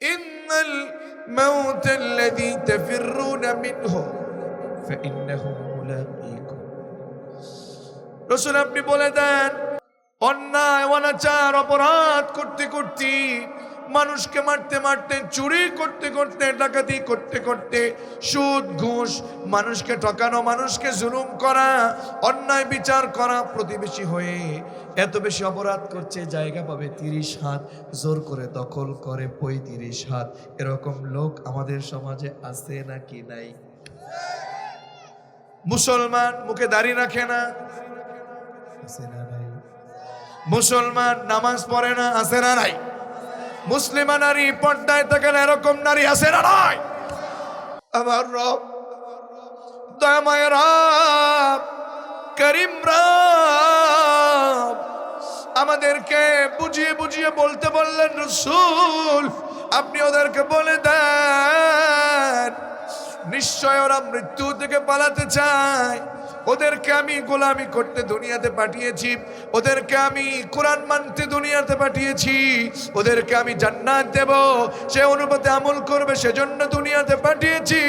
ইন্নাল মাউতাল্লাযী তাফিররুনা মিনহু ফাইন্নাহু মুলাকীকুম। রাসূল আপনি বলে দেন, অন্যায় অনাচার অপরাধ করতে করতে, মানুষকে মারতে মারতে, চুরি করতে করতে, ডাকাতি করতে করতে, সুদ ঘুষ, মানুষকে ঠকানো, মানুষকে জুলুম করা, অন্যায় বিচার করা, প্রতিবেশী হয়ে এত বেশি অপরাধ করছে, জায়গা পাবে 30 হাত জোর করে দখল করে 35 হাত। এরকম লোক আমাদের সমাজে আছে নাকি নাই? মুসলমান মুখে দাড়ি রাখে না, আছে না নাই? মুসলমান নামাজ পড়ে না, আছে না নাই? মুসলিমা নারী পর্দায় থাকে না, এরকম নারী আছে না নাই? আমার রব, দয়াময় রব, করিম রব আমাদেরকে বুঝিয়ে বুঝিয়ে বলতে বললেন, রাসূল আপনি ওদেরকে বলে দেন, নিশ্চয় ওরা মৃত্যু থেকে পালাতে চায়। ওদেরকে আমি গোলামি করতে দুনিয়াতে পাঠিয়েছি, ওদেরকে আমি কোরআন মানতে দুনিয়াতে পাঠিয়েছি, ওদেরকে আমি জান্নাত দেব, সে অনুপাতে আমল করবে সেজন্য দুনিয়াতে পাঠিয়েছি।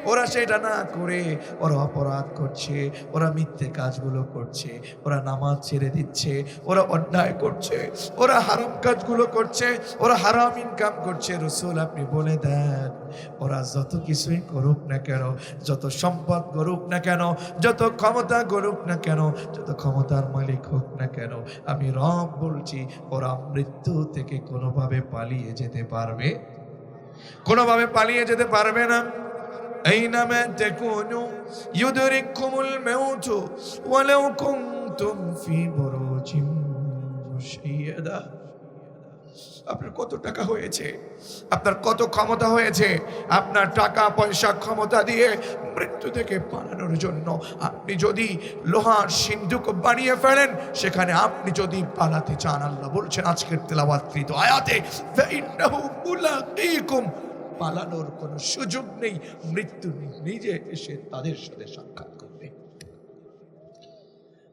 ওরা সেটা না করে ওরা অপরাধ করছে, ওরা মিথ্যে কাজগুলো করছে, ওরা নামাজ ছেড়ে দিচ্ছে, ওরা অন্যায় করছে, ওরা হারাম কাজগুলো করছে, ওরা হারাম ইনকাম করছে। রাসূল আপনি বলে দেন, ওরা যত কিছুই করুক না কেন, যত সম্পদ করুক না কেন, যত ক্ষমতা করুক না কেন, যত ক্ষমতার মালিক হোক না কেন, আমি রব বলছি ওরা মৃত্যু থেকে কোনোভাবে পালিয়ে যেতে পারবে, কোনোভাবে পালিয়ে যেতে পারবে না। আইনামা তাকুনু ইউদরিকুমুল মাউতু ওয়ালাউ কুনতুম ফি বুরুজিম মুশাইয়াদা। আপনার কত টাকা হয়েছে, আপনার কত ক্ষমতা হয়েছে, আপনার টাকা পয়সা ক্ষমতা দিয়ে মৃত্যু থেকে পালানোর জন্য আপনি যদি লোহার সিন্ধুক বানিয়ে ফেলেন, সেখানে আপনি যদি পালাতে চান, আল্লাহ বলছেন আজকের তেলাওয়াতকৃত আয়াতে, ফাইন্নাহু মুলাকীকুম, পালানোর কোনো সুযোগ নেই, মৃত্যু নিজে এসে তাদের সাথে সাক্ষাৎ করবে।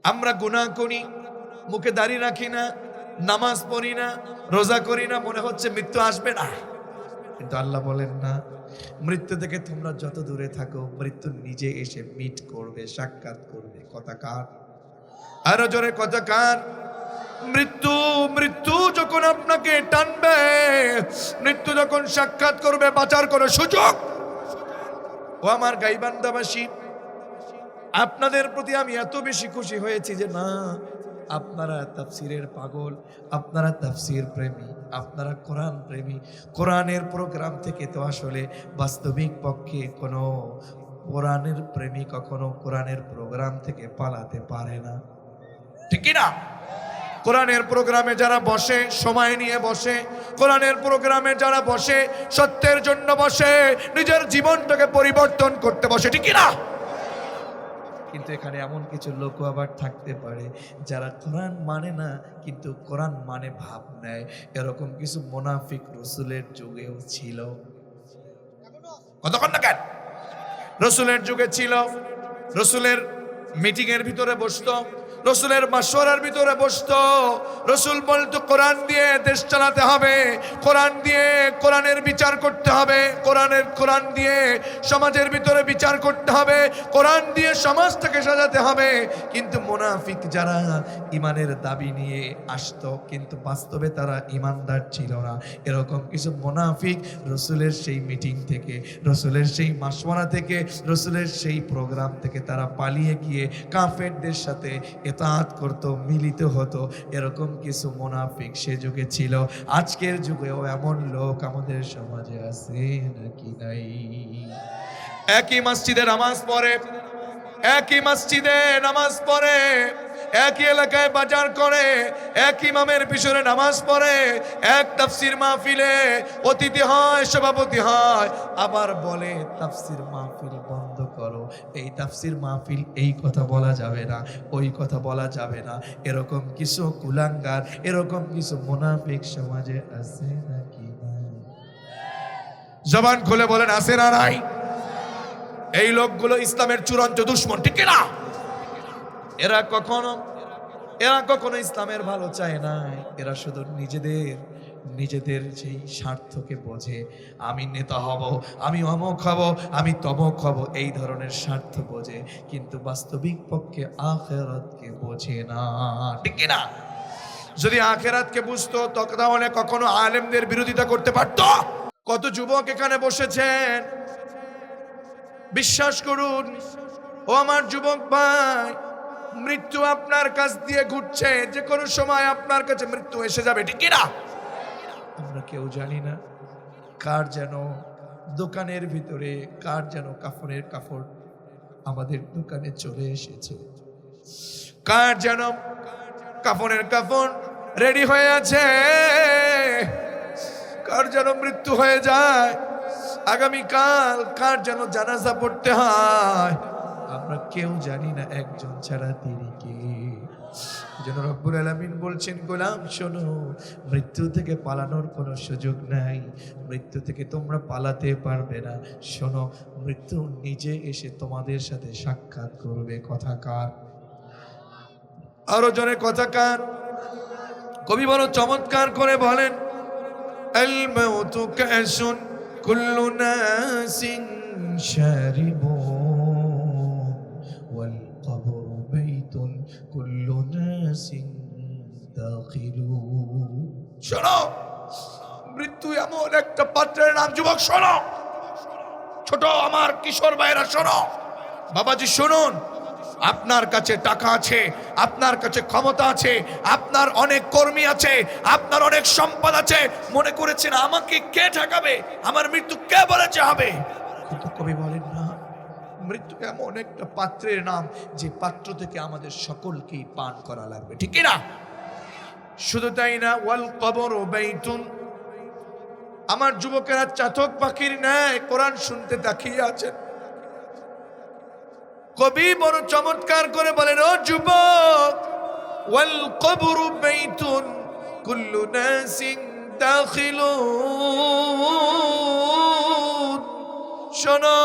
আমরা গুনাহ করি, মুখে দাড়ি রাখি না, নামাজ পড়ি না, রোজা করি না, মনে হচ্ছে মৃত্যু আসবে না, কিন্তু আল্লাহ বলেন না, মৃত্যু থেকে তোমরা যত দূরে থাকো, মৃত্যু নিজে এসে মিট করবে, সাক্ষাৎ করবে। কথা কার? আরো জোরে কথা কার? মৃত্যু, মৃত্যু যখন আপনাকে টানবে, মৃত্যু যখন সাক্ষাৎ করবে, বাঁচার কোনো সুযোগ। ও আমার গাইবান্ধাবাসী, আপনাদের প্রতি আমি এত বেশি খুশি হয়েছি যে না, আপনারা তাফসিরের পাগল, আপনারা তাফসির প্রেমী, আপনারা কোরআন প্রেমী। কোরআনের প্রোগ্রাম থেকে তো আসলে বাস্তবিক পক্ষে কোনো কোরআনের প্রেমী কখনো কোরআনের প্রোগ্রাম থেকে পালাতে পারে না, ঠিক কি না? কোরআনের প্রোগ্রামে যারা বসে, সময় নিয়ে বসে, কোরআনের প্রোগ্রামে যারা বসে, সত্যের জন্য বসে, নিজের জীবনটাকে পরিবর্তন করতে বসে, ঠিক কি না? কিন্তু এখানে এমন কিছু লোক আবার থাকতে পারে যারা কোরআন মানে না, কিন্তু কোরআন মানে ভাব নেয়। এরকম কিছু মুনাফিক রাসূলের যুগেও ছিল। কতক্ষণ না কেন? রাসূলের যুগে ছিল। রাসূলের মিটিং এর ভিতরে বসতো, রাসূলের মাশওয়ারার ভিতরে বসতো। রাসূল বলতো কোরআন দিয়ে দেশ চালাতে হবে, কোরআন দিয়ে কোরআনের বিচার করতে হবে, কোরআন দিয়ে সমাজের ভিতরে বিচার করতে হবে, কোরআন দিয়ে সমাজটাকে সাজাতে হবে। কিন্তু মুনাফিক যারা ঈমানের দাবি নিয়ে আসতো, কিন্তু বাস্তবে তারা ঈমানদার ছিল না, এরকম কিছু মুনাফিক রাসূলের সেই মিটিং থেকে, রাসূলের সেই মাশওয়ারা থেকে, রাসূলের সেই প্রোগ্রাম থেকে তারা পালিয়ে গিয়ে কাফেরদের সাথে ইতাআত করতো, মিলিত হতো। এরকম কিছু মুনাফিক সে যুগে ছিল। আজকের যুগেও এমন লোক আমাদের সমাজে আছে নাকি নাই? একই মসজিদে নামাজ পড়ে, একই মসজিদে নামাজ পড়ে, একই এলাকায় বাজার করে, এক ইমামের পিছনে নামাজ পড়ে, এক তাফসির মাহফিলে অতিথি হয়, সভাপতি হয়, আবার বলে তাফসির মাহফিল বন্ধ করো, এই তাফসির মাহফিল, এই কথা বলা যাবে না, ওই কথা বলা যাবে না। এরকম কিছু কুলাঙ্গার, এরকম কিছু মুনাফিক সমাজে আছে নাকি নাই? জবান খুলে বলেন আছে না নাই? এই লোকগুলো ইসলামের চূড়ান্ত দুশমন, ঠিক না? এরা কখনো ইসলামের ভালো চায় না, এরা শুধু নিজেদের নিজেদের সেই স্বার্থকে বোঝে, আমি নেতা হব, আমি অমুক হব, আমি তমক হব, এই ধরনের স্বার্থ বোঝে, কিন্তু বাস্তবিক পক্ষে আখিরাতকে বোঝে না। ঠিক কি না? যদি আখিরাতকে বুঝতো তাহলে কখনো আলেমদের বিরোধিতা করতে পারতো? কত যুবক এখানে বসেছেন, বিশ্বাস করুন ও আমার যুবক ভাই, মৃত্যু আপনার কাছ দিয়ে ঘুরছে, যে কোনো সময় আপনার কাছে মৃত্যু এসে যাবে। ঠিক কি না? আমরা কেউ জানি না কার যেন দোকানের ভিতরে, কার যেন কাফনের কাপড় আমাদের দোকানে চলে এসেছে, কার যেন কাফনের কাপড় রেডি হয়ে আছে, কার যেন মৃত্যু হয়ে যায় আগামীকাল, কার যেন জানাজা পড়তে হয়, আমরা কেউ জানি না, একজন ছাড়া তিনি কে। যেন রব্বুল আলামিন বলছেন, গোলাম শোনো, মৃত্যু থেকে পালানোর কোনো সুযোগ নাই, মৃত্যু থেকে তোমরা পালাতে পারবে না। শোনো, মৃত্যু নিজে এসে তোমাদের সাথে সাক্ষাৎ করবে। কথা কার? আরো জনে কথা কার? কবি বড় চমৎকার করে বলেন, আল মাউতু কাসুন কুল্লু নাসিন শারিবু ওয়াল কবরু বাইতুন কুল্লু নাসিন দাখিলু। শোনো, মৃত্যু এমন একটা পাত্রের নাম। যুবক শোনো, ছোট আমার কিশোর ভাইরা শোনো, বাবাজি শুনুন, আপনার কাছে টাকা আছে, আপনার কাছে ক্ষমতা আছে, আপনার অনেক কর্মী আছে, আপনার অনেক সম্পদ আছে, মনে করেছেন আমাকে কে ঠেকাবে, আমার মৃত্যু কে বলেছে হবে। কিন্তু কবি বলেন না, মৃত্যু এমন একটা পাত্রের নাম যে পাত্র থেকে আমাদের সকলকেই পান করা লাগবে। ঠিক না? শুধু তাই না, ওয়াল কবরু বাইতুন, আমার যুবকেরা চাতক পাখির ন্যায় কোরআন শুনতে তাকিয়ে আছেন। কবি বড় চমৎকার করে বলেন, ও যুবক, ওয়াল কবরু বাইতুন কুল্লু নাসিন দাখিলুন। শোনো,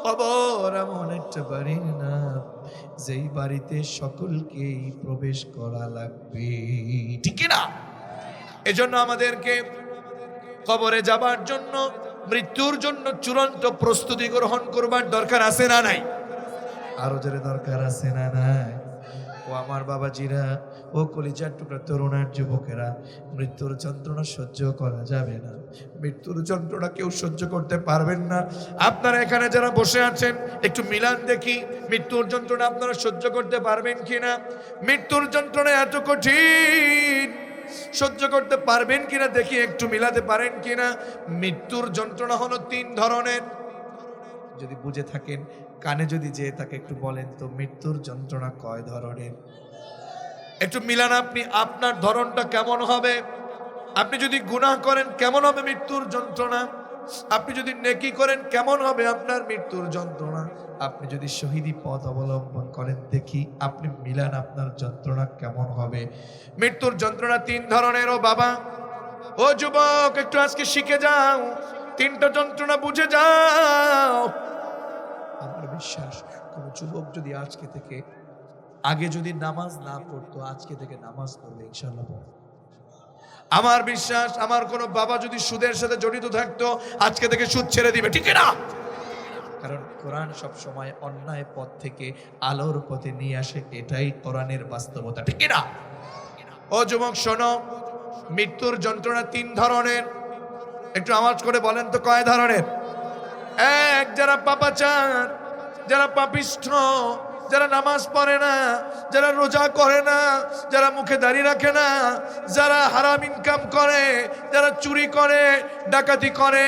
কবর এমন একটা বাড়ির নাম যেই বাড়িতে সকলকেই প্রবেশ করা লাগবে। ঠিক না? এজন্য আমাদেরকে কবরে যাবার জন্য, মৃত্যুর জন্য চূড়ান্ত প্রস্তুতি গ্রহণ করবার দরকার আছে না নাই? আরো জোরে দরকার আছে না নাই? ও আমার বাবাজিরা, ও কলিজার টুকরা তরুণার যুবকেরা, মৃত্যুর যন্ত্রণা সহ্য করা যাবে না, মৃত্যুর যন্ত্রণা কেউ সহ্য করতে পারবেন না। আপনারা এখানে যারা বসে আছেন, একটু মিলান দেখি, মৃত্যুর যন্ত্রণা আপনারা সহ্য করতে পারবেন কিনা? মৃত্যুর যন্ত্রণা এত কঠিন, সহ্য করতে পারবেন কিনা দেখি, একটু মিলাতে পারেন কিনা। মৃত্যুর যন্ত্রণা হলো 3 ধরনের। যদি বুঝে থাকেন, কানে যদি যেয়ে থাকে, একটু বলেন তো মৃত্যুর যন্ত্রণা কয় ধরনের? একটু মিলান আপনি, আপনার ধরনটা কেমন হবে? আপনি যদি গুনাহ করেন কেমন হবে মৃত্যুর যন্ত্রণা? আপনি যদি নেকি করেন কেমন হবে আপনার মৃত্যুর যন্ত্রণা? আপনি যদি শহীদি পথ অবলম্বন করেন, দেখি আপনি মিলান আপনার যন্ত্রণা কেমন হবে। মৃত্যুর যন্ত্রণা 3 ধরনের। ও বাবা, ও যুবক, একটু আজকে শিখে যাও, 3টা যন্ত্রণা বুঝে যাও। আমার বিশ্বাস, কোন যুবক যদি আজকে থেকে, আগে যদি নামাজ না পড়তো, আজকে থেকে নামাজ পড়বে ইনশাআল্লাহ। আমার বিশ্বাস, আমার কোন বাবা যদি সুদের সাথে জড়িত থাকতো, আজকে থেকে সুদ ছেড়ে দিবে। ঠিক না? কারণ কোরআন সব সময় অন্যায় পথ থেকে আলোর পথে নিয়ে আসে, এটাই কোরআনের বাস্তবতা। ঠিক না? ও যুবক শোনো, মৃত্যুর যন্ত্রণা 3 ধরনের। একটু আওয়াজ করে বলেন তো কয় ধরনের? 1, যারা পাপাচার, যারা পাপিষ্ঠ, যারা নামাজ পড়ে না, যারা রোজা করে না, যারা মুখে দাড়ি রাখে না, যারা হারাম ইনকাম করে, যারা চুরি করে, ডাকাতি করে,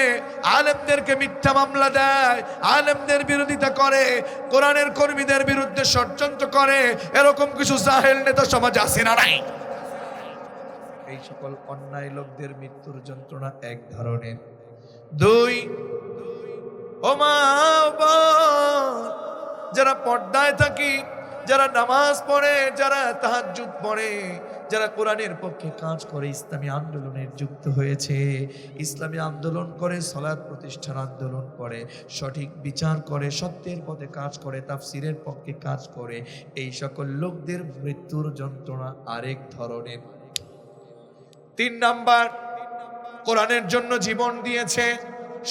আলেমদেরকে মিথ্যা মামলা দেয়, আলেমদের বিরোধিতা করে, কোরআনের কর্মীদের বিরুদ্ধে ষড়যন্ত্র করে, এরকম কিছু জাহেল নেতা সমাজ আছে না নাই? এই সকল অন্যায় লোকদের মৃত্যুর যন্ত্রণা 1 ধরনের। 2, ও মা, যারা পর্দায় থাকি, যারা নামাজ পড়ে, যারা তাহাজ্জুদ পড়ে, যারা কোরআনের পক্ষে কাজ করে, ইসলামী আন্দোলনের যুক্ত হয়েছে, ইসলামী আন্দোলন করে, সালাত প্রতিষ্ঠান আন্দোলন করে, সঠিক বিচার করে, সত্যের পথে কাজ করে, তাফসিরের পক্ষে কাজ করে, এই সকল লোকদের মৃত্যুর যন্ত্রণা আরেক ধরনের। তিন নাম্বার, কোরআনের জন্য জীবন দিয়েছে,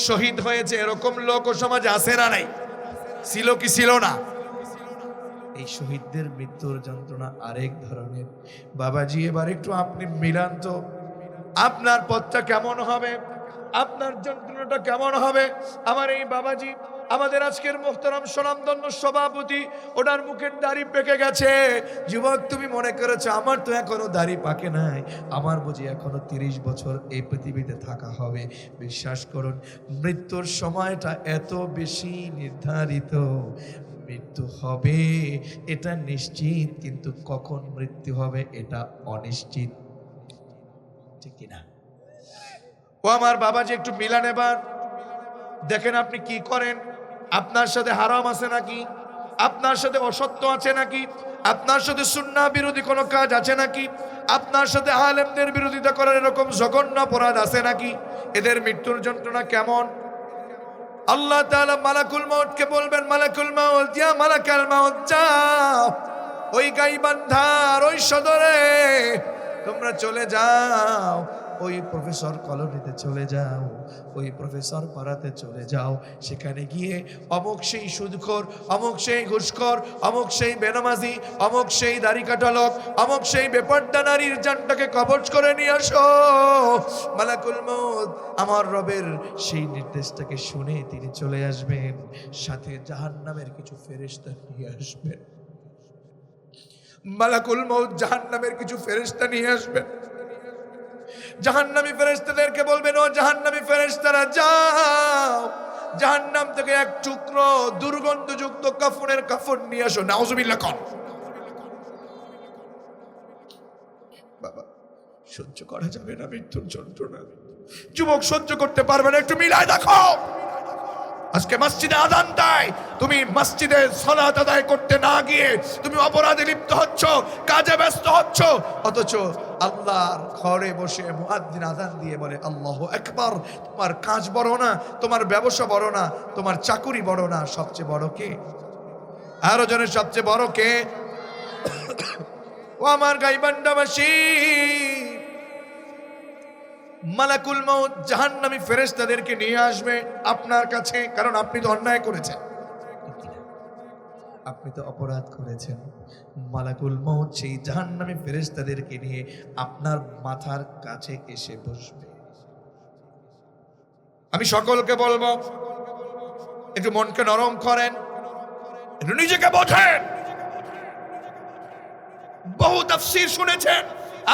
শহীদ হয়েছে, এরকম লোক ও সমাজে আছে না নাই? ছিল কি ছিল না? এই শহীদদের মৃত্যুর যন্ত্রণা আরেক ধরনের। বাবাজি এবার একটু আপনি মিলান তো, আপনার পথটা কেমন হবে, আপনার যন্ত্রণাটা কেমন হবে? আমার এই বাবাজি, আমাদের আজকের মোহতারাম স্বনামধন্য সভাপতি, ওনার মুখের দাড়ি পেকে গেছে। যুবক, তুমি মনে করেছো আমার তো এখনো দাড়ি পাকে নাই, আমার বুঝি এখনো 30 বছর এই পৃথিবীতে থাকা হবে। বিশ্বাস করুন, মৃত্যুর সময়টা এত বেশি নির্ধারিত। মৃত্যু হবে এটা নিশ্চিত, কিন্তু কখন মৃত্যু হবে এটা অনিশ্চিত, ঠিক কিনা? ও আমার বাবাজি, একটু মিলান এবার। দেখেন আপনি কি করেন, আপনার সাথে হারাম আছে নাকি, আপনার সাথে অসত্য আছে নাকি, আপনার সাথে সুন্নাহ বিরোধী কোনো কাজ আছে নাকি, আপনার সাথে আলেমদের বিরোধিতা করার এরকম জঘন্য অপরাধ আছে নাকি? এদের মৃত্যুর যন্ত্রণা কেমন? আল্লাহ তাআলা মালাকুল মউতকে বলবেন, মালাকুল মউত, ইয়া মালাকাল মউত, যাও ওই গাইবান্ধার ওই সদরে তোমরা চলে যাও, ওই প্রফেসর কলোনিতে চলে যাও, ওই প্রফেসর পাড়াতে চলে যাও। সেখানে গিয়ে অমুক সেই সুদখোর, অমুক সেই ঘুষখোর, অমুক সেই বেনামাজি, অমুক সেই দাড়ি কাটা লোক, অমুক সেই বেপর্দা নারীর জানটাকে কবজ করে নিয়ে আসো। মালাকুল মউত আমার রবের সেই নির্দেশটাকে শুনে তিনি চলে আসবেন, সাথে জাহান্নামের কিছু ফেরেশতা নিয়ে আসবেন। মালাকুল মউত জাহান্নামের কিছু ফেরেশতা নিয়ে আসবেন। জাহান্নামী ফেরেশতাদেরকে বলবেন, ও জাহান্নামী ফেরেশতারা যাও, জাহান্নাম থেকে এক টুকরো দুর্গন্ধযুক্ত কাফনের কাফন নিয়ে আসো। নাউজুবিল্লাহ কর। বাবা, সহ্য করা যাবে না মৃত্যুর যন্ত্রণা। যুবক, সহ্য করতে পারবে না, একটু মিলায় দেখো। আজকে মসজিদে আযান দেয়, তুমি মসজিদে সালাত আদায় করতে না গিয়ে তুমি অপরাধে লিপ্ত হচ্ছ, কাজে ব্যস্ত হচ্ছ, অথচ আল্লাহর ঘরে বসে মুয়াজ্জিন আযান দিয়ে বলে আল্লাহু আকবার। তোমার কাজ বড় না, তোমার ব্যবসা বড় না, তোমার চাকুরি বড় না, সবচেয়ে বড় কে? আরো জনের সবচেয়ে বড় কে? ও আমার গাইবান্ধাবাসী, মালাকুল মউত জাহান্নামী ফেরেশতাদেরকে নিয়ে আসবে আপনার কাছে, কারণ আপনি তো অন্যায় করেছেন, আপনি তো অপরাধ করেছেন। মালাকুল মউত সেই জাহান্নামী ফেরেশতাদেরকে নিয়ে আপনার মাথার কাছে এসে বসবে। আমি সকলকে বলবো, একটু মনকে নরম করেন, একটু নিজেকে বোঝেন। বহু তাফসীর শুনেছেন,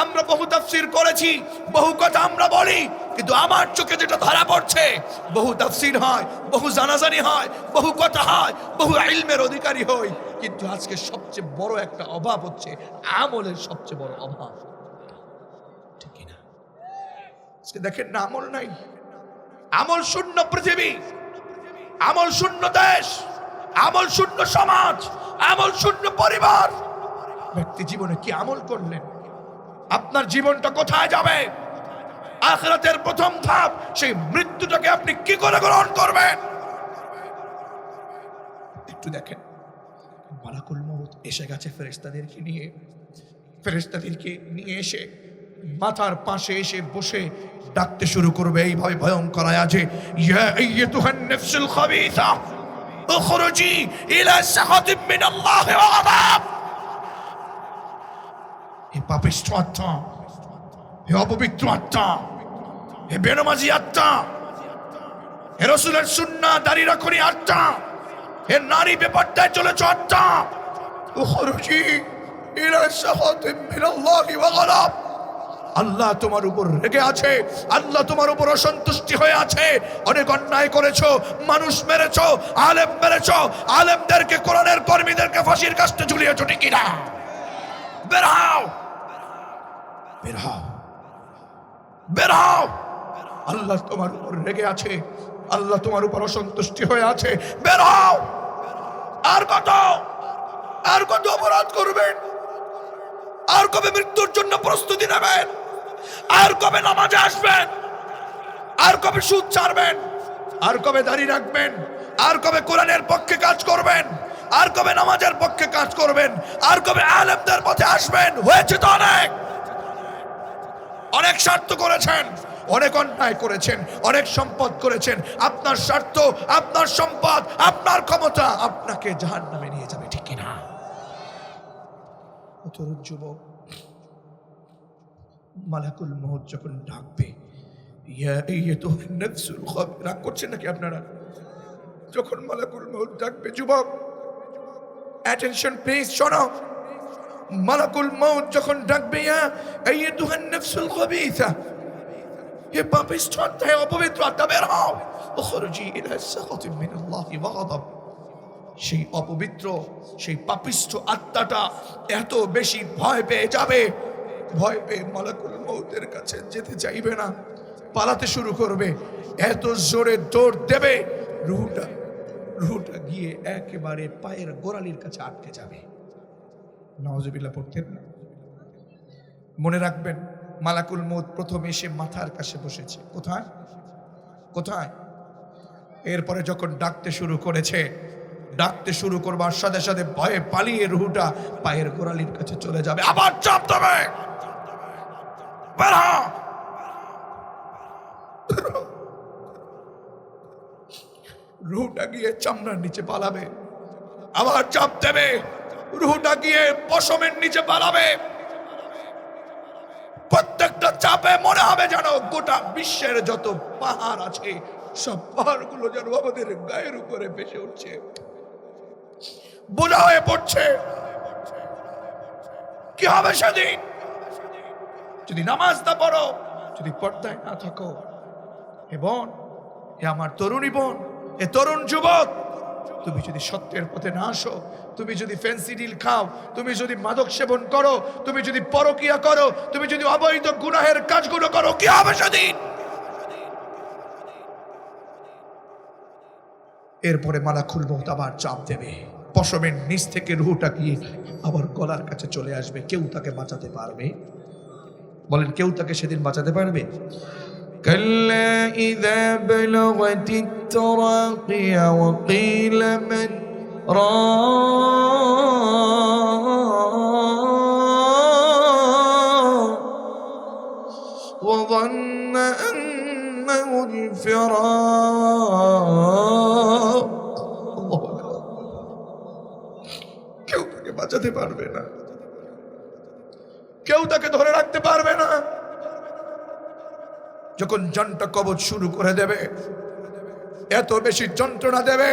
আমরা বহু তাফসীর করেছি, বহু কথা আমরা বলি, কিন্তু আমার চোখে যেটা ধরা পড়ছে, বহু তাফসীর হয়, বহু জানাজানি হয়, বহু কথা হয়, বহু ইলমের অধিকারী হই, কিন্তু আজকে সবচেয়ে বড় একটা অভাব হচ্ছে আমলের সবচেয়ে বড় অভাব, ঠিক না? আজকে দেখেন না, আমল নাই, আমল শূন্য পৃথিবী, আমল শূন্য দেশ, আমল শূন্য সমাজ, আমল শূন্য পরিবার। ব্যক্তি জীবনে কি আমল করলেন? আপনার জীবনটা কোথায় যাবে? আখিরাতের প্রথম ধাপ সেই মৃত্যুটাকে আপনি কি করে গ্রহণ করবেন? একটু দেখেন, মালাকুল মউত এসে গেছে ফেরেশতাদেরকে নিয়ে। ফেরেশতাদেরকে নিয়ে এসে মাথার পাশে এসে বসে ডাকতে শুরু করবে এইভাবে ভয়ঙ্কর আয়াজে, ইয়া আইয়াতুহান নাফসুল খাবিসা উখরুজি ইলা সাখাতিম মিনাল্লাহি ওয়া গাযাব। হে পাপিষ্ঠ আত্মা, হে অপবিত্র আত্মা, হে বেনামাজি আত্মা, হে রাসূলের সুন্নাহ দাঁড়ি রাখনি আত্মা, হে নারী বেপর্দায় চলেছ আত্মা, উখরুজি ইলা সাখাতিম মিনাল্লাহি ওয়া গাযাব। আল্লাহ তোমার উপর রেগে আছে, আল্লাহ তোমার উপর অসন্তুষ্টি হয়ে আছে। অনেক অন্যায় করেছো, মানুষ মেরেছো, আলেম মেরেছো, আলেমদেরকে, কোরআনের কর্মীদেরকে ফাঁসির কাস্টে ঝুলিয়েছো, ঠিক কিনা? বের হও, বের হও, বের হও। আল্লাহ তোমার উপর রেগে আছে, আল্লাহ তোমার উপর অসন্তুষ্টি হয়ে আছে, বের হও। আর কত, আর কত অপরাধ করবেন? আর কবে মৃত্যুর জন্য প্রস্তুতি নেবেন? আর কবে নামাজে আসবেন? আর কবে সুদ ছাড়বেন? আর কবে দাড়ি রাখবেন? আর কবে কোরআনের পক্ষে কাজ করবেন? আর কবে নামাজের পক্ষে কাজ করবেন? আর কবে আলেমদের পথে আসবেন? হয়েছে তো অনেক। অনেক স্বার্থ করেছেন, অনেক অন্যায় করেছেন, অনেক সম্পদ করেছেন। আপনার স্বার্থ, আপনার সম্পদ, আপনার ক্ষমতা আপনাকে জাহান্নামে নিয়ে যাবে, ঠিক কিনা? তরুণ যুবক, মালাকুল মউত যখন ডাকবে, ইয়া আইয়াতুহান নাফসুল খাবিরা, রাগ করছেন নাকি আপনারা? যখন মালাকুল মউত ডাকবে, যুবক অ্যাটেনশন প্লিজ, শোনো। মালাকুল মউত যখন ডাকবে, ইয়া আইয়াতুহান নাফসুল খাবিসা, হে পাপিষ্ঠ আত্মা, হে অপবিত্র আত্মা, বের হও, উখরুজি ইলা সাখাতিন মিনাল্লাহি ওয়া গাদাব। সেই অপবিত্র, সেই পাপিষ্ঠ আত্মাটা এত বেশি ভয় পেয়ে যাবে, ভয় পেয়ে মালাকুল মউতের কাছে যেতে চাইবে না, পালাতে শুরু করবে, এত জোরে দৌড় দেবে, রুহটা গিয়ে একেবারে পায়ের গোড়ালির কাছে আটকে যাবে। নাউজুবিল্লাহ পড়তেন না? মনে রাখবেন, মালাকুল মউত প্রথমে এসে মাথার কাছে বসেছে। কোথায় কোথায়? এরপরে যখন ডাকতে শুরু করেছে, ডাকতে শুরু করবার সাথে সাথে ভয়ে পালিয়ে রুহটা পায়ের গোড়ালির কাছে চলে যাবে। আবার চাপ দেবে, বের হ। রুহটা গিয়ে চামড়ার নিচে পালাবে, আবার চাপ দেবে, রুহটা গিয়ে পশমের নিচে পালাবে। প্রত্যেকটা চাপে মনে হবে যেন গোটা বিশ্বের যত পাহাড় আছে সব পাহাড়গুলো যেন আমাদের গায়ের উপরে ভেসে উঠছে, বোঝা হয়ে পড়ছে। কি হবে সেদিন যদি নামাজ না পড়ো, যদি পর্দায় না থাকো? হে বোন, হে আমার তরুণী বোন, হে তরুণ যুবক, তুমি যদি সত্যের পথে না আসো, তুমি যদি ফেন্সিডিল খাও, তুমি যদি মাদক সেবন করো, তুমি যদি পরকিয়া করো, তুমি যদি অবৈধ গুনাহের কাজগুলো করো, কি হবে সেদিন? এরপরে মালাকুল মউত আবার চাপ দেবে, পশমের নিচ থেকে রুহটা গিয়ে আবার গলার কাছে চলে আসবে। কেউ তাকে বাঁচাতে পারবে? বলেন, কেউ তাকে সেদিন বাঁচাতে পারবে? كلا إذا بلغت التراقي وقيل من راق وظن أنه الفراق। কেউ তাকে বাঁচাতে পারবে না, কেউ তাকে ধরে রাখতে পারবে না। যখন জানটা কবজ শুরু করে দেবে, এত বেশি যন্ত্রণা দেবে,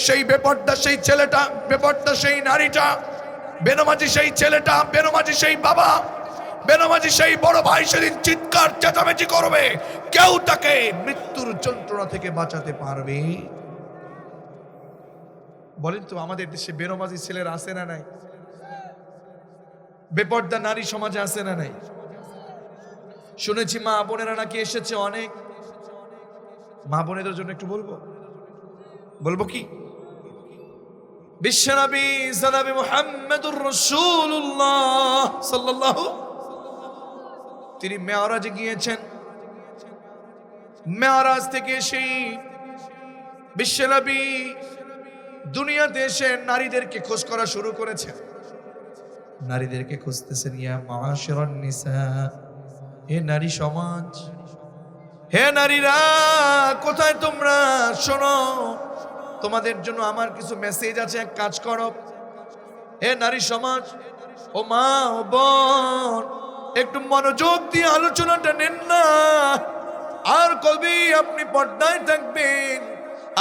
সেই বেপরদা সেই ছেলেটা, বেপরদা সেই নারীটা, বেনামাজি সেই ছেলেটা, বেনামাজি সেই বাবা, বেনামাজি সেই বড় ভাই সেদিন চিৎকার চেঁচামেচি করবে। কেউ তাকে মৃত্যুর যন্ত্রণা থেকে বাঁচাতে পারবে? বলেন তো, আমাদের দেশে বেনামাজি ছেলেরা আছে না নাই? বেপরদা নারী সমাজে আছে না নাই? শুনেছি মা বোনেরা নাকি এসেছে অনেক। মা বোনেদের জন্য একটু বলবো কি? বিশ্বনবী জনাবে মুহাম্মদুর রাসূলুল্লাহ সাল্লাল্লাহু, তিনি মেরাজে গিয়েছেন। মেরাজ থেকে সেই বিশ্বনবী দুনিয়াতে এসে নারীদেরকে খোঁজ করা শুরু করেছেন। নারীদেরকে খুঁজতেছেন, ইয়া মাআশিরান নিসা, হে নারী সমাজ, হে নারীরা, কোথায় তোমরা? শোনো, তোমাদের জন্য আমার কিছু মেসেজ আছে, এক কাজ করো। হে নারী সমাজ, ও মা, ও বোন, একটু মনোযোগ দিয়ে আলোচনাটা নেন না। আর কবে আপনি পর্দায় থাকবেন?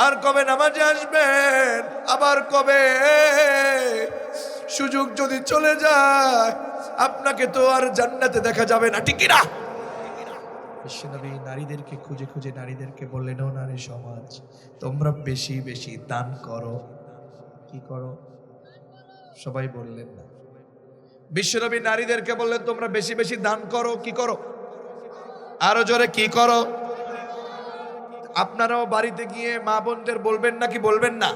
আর কবে নামাজে আসবেন? আবার কবে সুযোগ যদি চলে যায় আপনাকে তো আর জান্নাতে দেখা যাবে না, ঠিক না? বিশ্বনবী নারীদেরকে খুঁজে খুঁজে নারীদেরকে বললেন, ও নারী সমাজ, তোমরা বেশি বেশি দান করো। কি করো? সবাই বললেন না। বিশ্বনবী নারীদেরকে বললেন, তোমরা বেশি বেশি দান করো। কি করো? আরো জোরে, কি করো? আপনারাও বাড়িতে গিয়ে মা বোনদের বলবেন নাকি বলবেন না?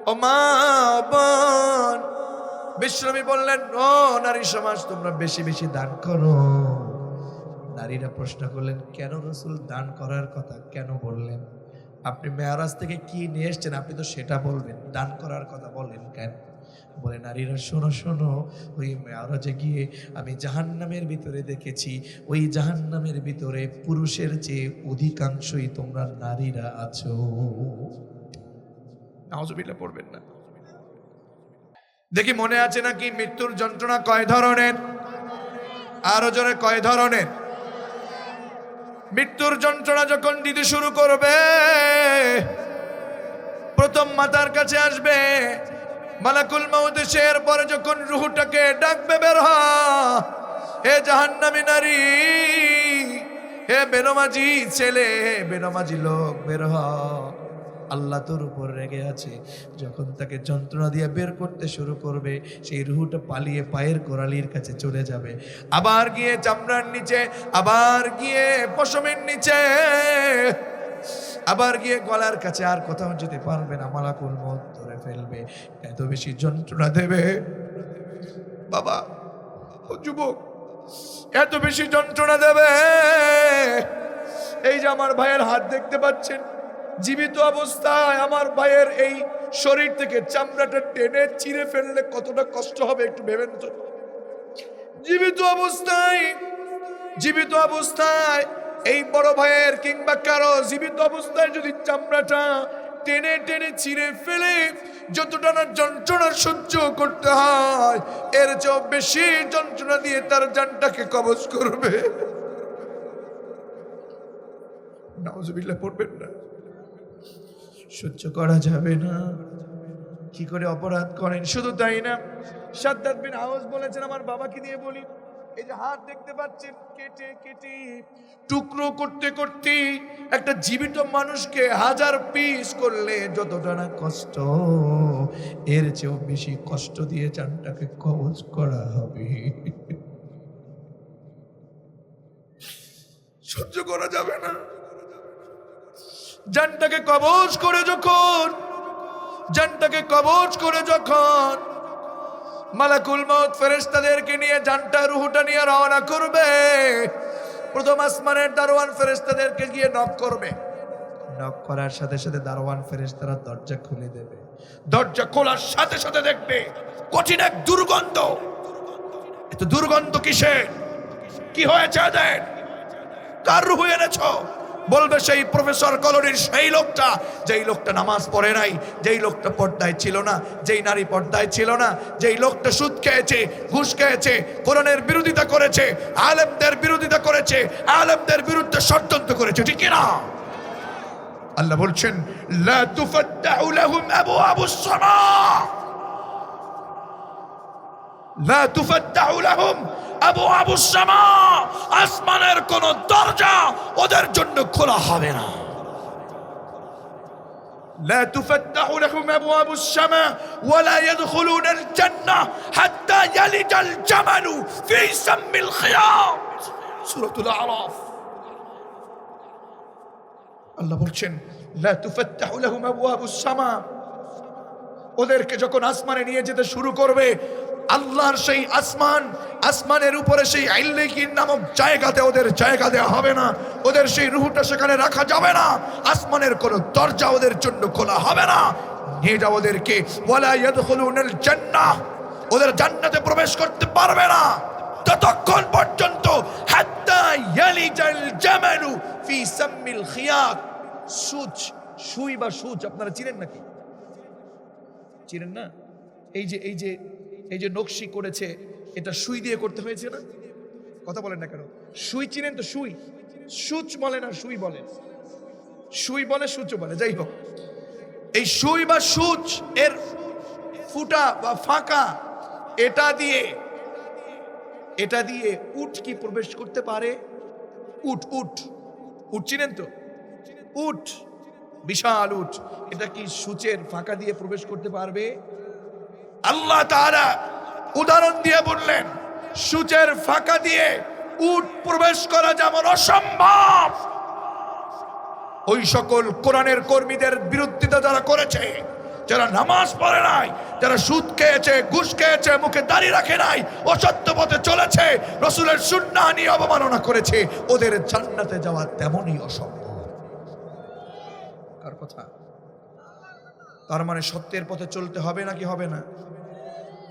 ও মা বোন, বিশ্বনবী বললেন, ও নারী সমাজ, তোমরা বেশি বেশি দান করো। নারীরা প্রশ্ন করলেন, কেন রাসূল দান করার কথা কেন বললেন? আপনি মেরাজ থেকে কি নিয়ে এসেছেন, আপনি তো সেটা বলবেন, দান করার কথা বললেন কেন? বলে নারীরা শোনো শোনো, ওই মেরাজে গিয়ে আমি জাহান্নামের ভিতরে দেখেছি, ওই জাহান্নামের ভিতরে পুরুষের চেয়ে অধিকাংশই তোমরা নারীরা আছো। নাউজুবিল্লাহ পড়বেন না। দেখি মনে আছে নাকি মৃত্যুর যন্ত্রণা কয় ধরনের? আরো জোরে কয় ধরনের? মৃত্যুর যন্ত্রণা যখন দিতে শুরু করবে, প্রথম মাথার কাছে আসবে মালাকুল মউত, এর পরে যখন রূহটাকে ডাকবে, বের হ হে জাহান্নামী নারী, হে বেনমাজি ছেলে, হে বেনমাজি লোক, বের হ, আল্লাহ তোর উপর রেগে আছে। যখন তাকে যন্ত্রণা দিয়ে বের করতে শুরু করবে, সেই রুহটা পালিয়ে পায়ের গোড়ালির কাছে চলে যাবে, আবার গিয়ে চামড়ার নিচে, আবার গিয়ে পশমের নিচে, আবার গিয়ে গলার কাছে, আর কোথাও যেতে পারবে না। মালাকুল মউত ধরে ফেলবে, এত বেশি যন্ত্রণা দেবে বাবা, ও যুবক, এত বেশি যন্ত্রণা দেবে। এই যে আমার ভাইয়ের হাত দেখতে পাচ্ছেন, জীবিত অবস্থায় আমার ভাইয়ের এই শরীর থেকে চামড়াটা টেনে চিরে ফেললে কতটা কষ্ট হবে একটু ভেবেন তো। জীবিত অবস্থায় এই বড় ভাইয়ের কিংবা কারো জীবিত অবস্থায় যদি চামড়াটা টেনে টেনে চিরে ফেলে যতটা না যন্ত্রণা সহ্য করতে হয়, এর চেয়ে বেশি যন্ত্রণা দিয়ে তার জানটাকে কবজ করবে। নাউজুবিল্লাহ পড়বেন না, সহ্য করা যাবে না। কি করে অপরাধ করেন। শুধু তাই না, সাদ্দাত বিন আওস বলেছেন, আমার বাবাকে দিয়ে বলি, এই যে হাত দেখতে পাচ্ছেন, কেটে কেটে টুকরো করতে করতে একটা জীবিত মানুষকে 1000 পিস করলে যতটা না কষ্ট, এর চেয়েও বেশি কষ্ট দিয়ে জানটাকে কবজ করা হবে। সহ্য করা যাবে না। জানটাকে কবজ করে যখন মালাকুল মউত ফেরেশতাদেরকে নিয়ে জানটা রূহটা নিয়ে রওনা করবে, প্রথম আসমানের দারোয়ান ফেরেশতাদেরকে গিয়ে নক করবে। নক করার সাথে সাথে দারোয়ান ফেরেশতারা দরজা খুলে দেবে। দরজা খোলার সাথে সাথে দেখবে কঠিন এক দুর্গন্ধ। এত দুর্গন্ধ কিসের? কি হয়েছে এদের? কার রূহ এনেছো? বলবে সেই প্রফেসর কলোনির সেই লোকটা, যেই লোকটা নামাজ পড়ে নাই, যেই লোকটা পর্দায় ছিল না, যেই নারী পর্দায় ছিল না, যেই লোকটা সুদ খেয়েছে, ঘুষ খেয়েছে, কোরআনের বিরোধিতা করেছে, আলেমদের বিরোধিতা করেছে, আলেমদের বিরুদ্ধে ষড়যন্ত্র করেছে, ঠিক না? আল্লাহ বলছেন, লা তুফাত্তাহু লাহুম আবওয়াবুস সামা, লা তুফাত্তাহু লাহুম আবওয়াবুস সামা, আসমানের কোন দরজা ওদের জন্য খোলা হবে না। لا تفتح لهم أبواب السماء ولا يدخلون الجنة حتى يلج الجمل في سم الخياط, سورة الأعراف। আল্লাহ বলছেন, لا تفتح لهم أبواب السماء, ওদেরকে যখন আসমানে নিয়ে যেতে শুরু করবে, আল্লাহর সেই আসমানের উপরে সেই ইল্লিয়িন নামক জায়গাতে ওদের জায়গা দেওয়া হবে না, ওদের সেই রূহটা সেখানে রাখা যাবে না, আসমানের কোনো দরজা ওদের জন্য খোলা হবে না। নিয়ে যাও ওদেরকে, ওয়ালা ইয়াদখুলুনাল জান্নাহ, ওদের জান্নাতে প্রবেশ করতে পারবে না ততক্ষণ পর্যন্ত, হাত্তা ইয়ালিজাল জামালু ফি সাম্মিল খিয়াত। সুই বা সূচ আপনারা চিনেন নাকি? চিনেন না? এই যে নকশি করেছে, এটা সুই দিয়ে করতে হয়েছে না? কথা বলেন না কেন? সুই চিনেন তো? সুচ বলে না, সুই বলে, সুই বলে, সূচ বলে, যাই হোক, এই সুই বা সূচ এর ফুটা বা ফাঁকা, এটা দিয়ে উট কি প্রবেশ করতে পারে? উট চিনেন তো? উট, বিশাল উট, এটা কি সূচের ফাঁকা দিয়ে প্রবেশ করতে পারবে? আল্লাহ তাআলা উদাহরণ দিয়ে বললেন, সূচের ফাঁকা দিয়ে উট প্রবেশ করা যেমন অসম্ভব, ওই সকল কোরআনের কর্মীদের বিরোধিতা যারা করেছে, যারা নামাজ পড়ে নাই, যারা সুদ খেয়েছে, ঘুষ খেয়েছে, মুখে দাড়ি রাখে নাই, অসত্য পথে চলেছে, রাসূলের সুন্নাহ নিয়ে অবমাননা করেছে, ওদের জান্নাতে যাওয়া তেমনই অসম্ভব। কার কথা? তার মানে সত্যের পথে চলতে হবে নাকি হবে না?